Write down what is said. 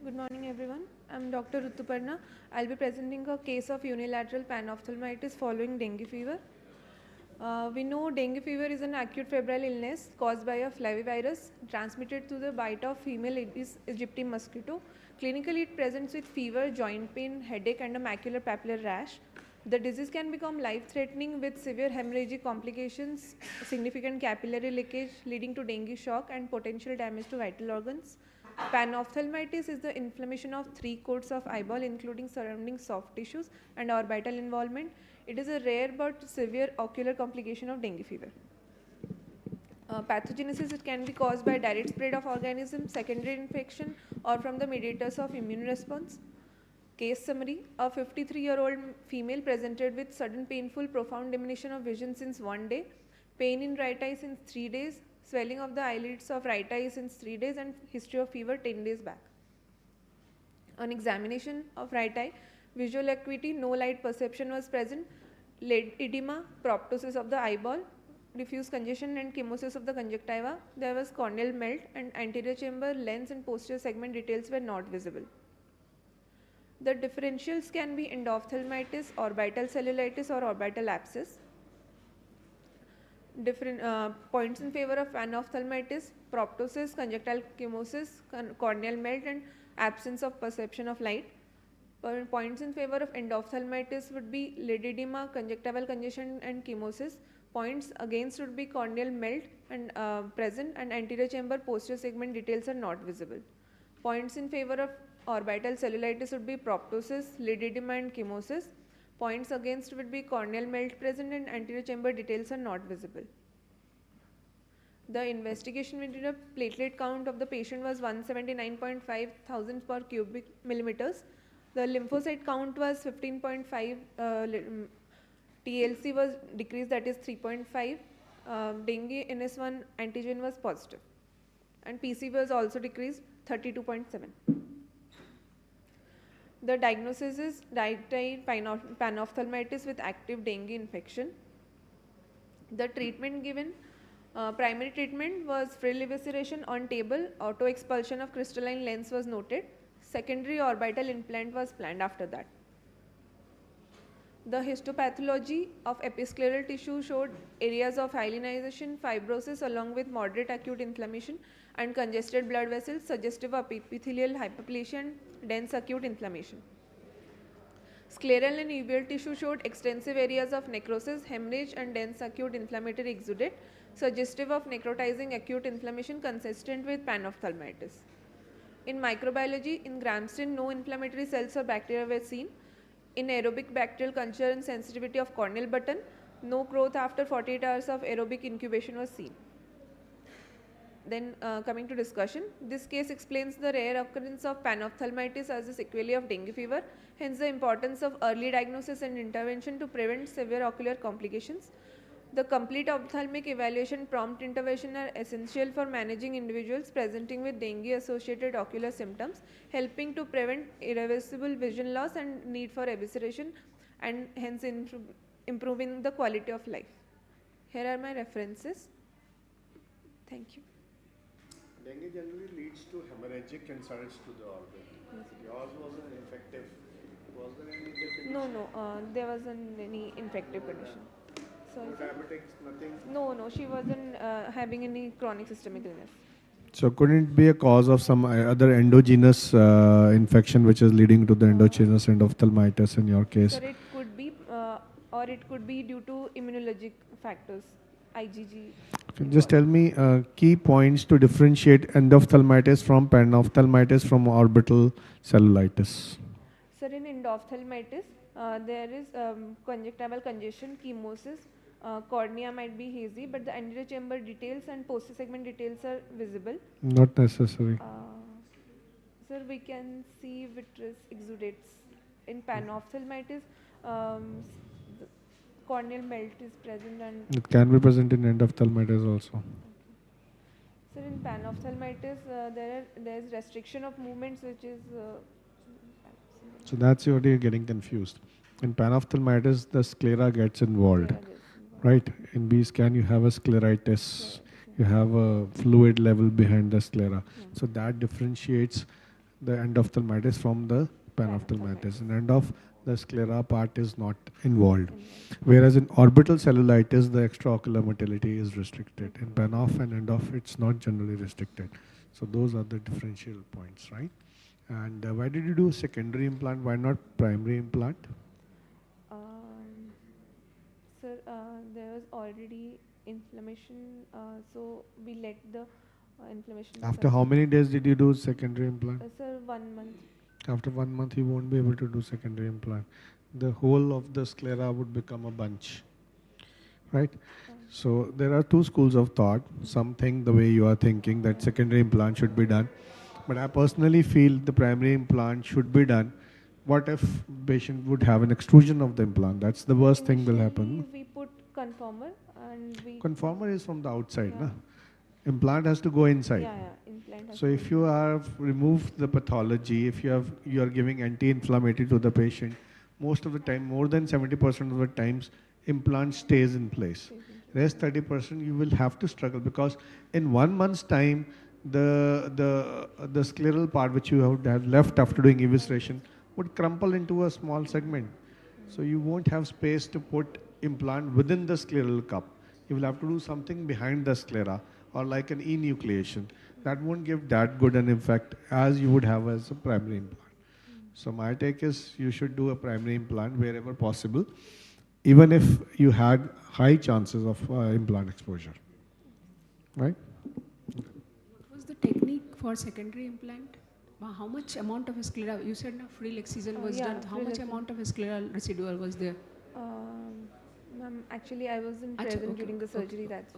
Good morning, everyone. I'm Dr. Rutuparna. I'll be presenting a case of unilateral panophthalmitis following dengue fever. We know dengue fever is an acute febrile illness caused by a flavivirus transmitted through the bite of female Aedes aegypti mosquito. Clinically, it presents with fever, joint pain, headache, and a macular papular rash. The disease can become life-threatening with severe hemorrhagic complications, significant capillary leakage leading to dengue shock and potential damage to vital organs. Panophthalmitis is the inflammation of three coats of eyeball, including surrounding soft tissues and orbital involvement. It is a rare but severe ocular complication of dengue fever. Pathogenesis it can be caused by direct spread of organism, secondary infection, or from the mediators of immune response. Case summary: a 53-year-old female presented with sudden painful profound diminution of vision since 1 day, pain in right eye since 3 days, swelling of the eyelids of right eye since 3 days, and history of fever 10 days back. On examination of right eye, visual acuity, no light perception was present, lead edema, proptosis of the eyeball, diffuse congestion and chemosis of the conjunctiva. There was corneal melt, and anterior chamber, lens and posterior segment details were not visible. The differentials can be endophthalmitis, orbital cellulitis, or orbital abscess. Different points in favor of panophthalmitis: proptosis, conjunctival chemosis, corneal melt, and absence of perception of light. Points in favor of endophthalmitis would be lid edema, conjunctival congestion, and chemosis. Points against would be corneal melt and present, and anterior chamber posterior segment details are not visible. Points in favor of orbital cellulitis would be proptosis, lid edema, and chemosis. Points against would be corneal melt present and anterior chamber details are not visible. The investigation we did, a platelet count of the patient was 179.5 thousand per cubic millimeters. The lymphocyte count was 15.5. TLC was decreased, that is 3.5. Dengue NS1 antigen was positive, and PC was also decreased, 32.7. The diagnosis is dietary panophthalmitis with active dengue infection. The treatment given, primary treatment was frill evisceration on table, auto expulsion of crystalline lens was noted. Secondary orbital implant was planned after that. The histopathology of episcleral tissue showed areas of hyalinization, fibrosis along with moderate acute inflammation and congested blood vessels suggestive of epithelial hyperplasia and dense acute inflammation. Scleral and uveal tissue showed extensive areas of necrosis, hemorrhage, and dense acute inflammatory exudate suggestive of necrotizing acute inflammation consistent with panophthalmitis. In microbiology, in Gram-Stain, no inflammatory cells or bacteria were seen. In aerobic bacterial culture and sensitivity of corneal button, no growth after 48 hours of aerobic incubation was seen. Then coming to discussion, this case explains the rare occurrence of panophthalmitis as a sequelae of dengue fever, hence the importance of early diagnosis and intervention to prevent severe ocular complications. The complete ophthalmic evaluation prompt intervention are essential for managing individuals presenting with dengue associated ocular symptoms, helping to prevent irreversible vision loss and need for evisceration, and hence improving the quality of life. Here are my references. Thank you. Dengue generally leads to hemorrhagic insults to the organ. Yes. Yours was an infective. Was there any infective No, condition? there wasn't any infective condition. No Sorry, sir? diabetics, nothing? No, she wasn't having any chronic systemic illness. So couldn't it be a cause of some other endogenous infection which is leading to the endogenous endophthalmitis in your case? Sir, it could be, or it could be due to immunologic factors, IgG. Okay, just tell me key points to differentiate endophthalmitis from panophthalmitis from orbital cellulitis. Sir, in endophthalmitis, there is conjunctival congestion, chemosis, cornea might be hazy, but the anterior chamber details and posterior segment details are visible. Not necessary. Sir, we can see vitreous exudates. In panophthalmitis, the corneal melt is present, and It can be present in endophthalmitis also. sir, in panophthalmitis, there is restriction of movements, which is So that's what you're getting confused. In panophthalmitis, the sclera gets involved, right? In B scan, you have a scleritis. You have a fluid level behind the sclera. So that differentiates the endophthalmitis from the panophthalmitis, and end of the sclera part is not involved. Whereas in orbital cellulitis, the extraocular motility is restricted. In panoff and end off, it's not generally restricted. So those are the differential points, right? And why did you do secondary implant? Why not primary implant? Sir, there was already inflammation, so we let the inflammation. After how many days did you do secondary implant? Sir, 1 month. After 1 month, you won't be able to do secondary implant. The whole of the sclera would become a bunch, right? So there are two schools of thought. Some think the way you are thinking, that secondary implant should be done. But I personally feel the primary implant should be done. What if patient would have an extrusion of the implant? That's the worst thing will happen. Initially, we put conformer and we. Conformer is from the outside, Yeah. na? Implant has to go inside. Yeah, yeah, implant. Has So to if be- you have removed the pathology, if you are giving anti-inflammatory to the patient, most of the time, more than 70% of the times, implant stays in place. Rest 30% you will have to struggle, because in 1 month's time, the scleral part which you would have left after doing evisceration would crumple into a small segment. So you won't have space to put implant within the scleral cup. You will have to do something behind the sclera, or like an enucleation. That won't give that good an effect as you would have as a primary implant. So my take is you should do a primary implant wherever possible, even if you had high chances of implant exposure, right? What was the technique for secondary implant? How much amount of sclera? You said no, free excision was yeah, done. How free much excision. amount of scleral residual was there? Ma'am, actually, I wasn't Acha, present okay, during the okay, surgery. okay. That's why.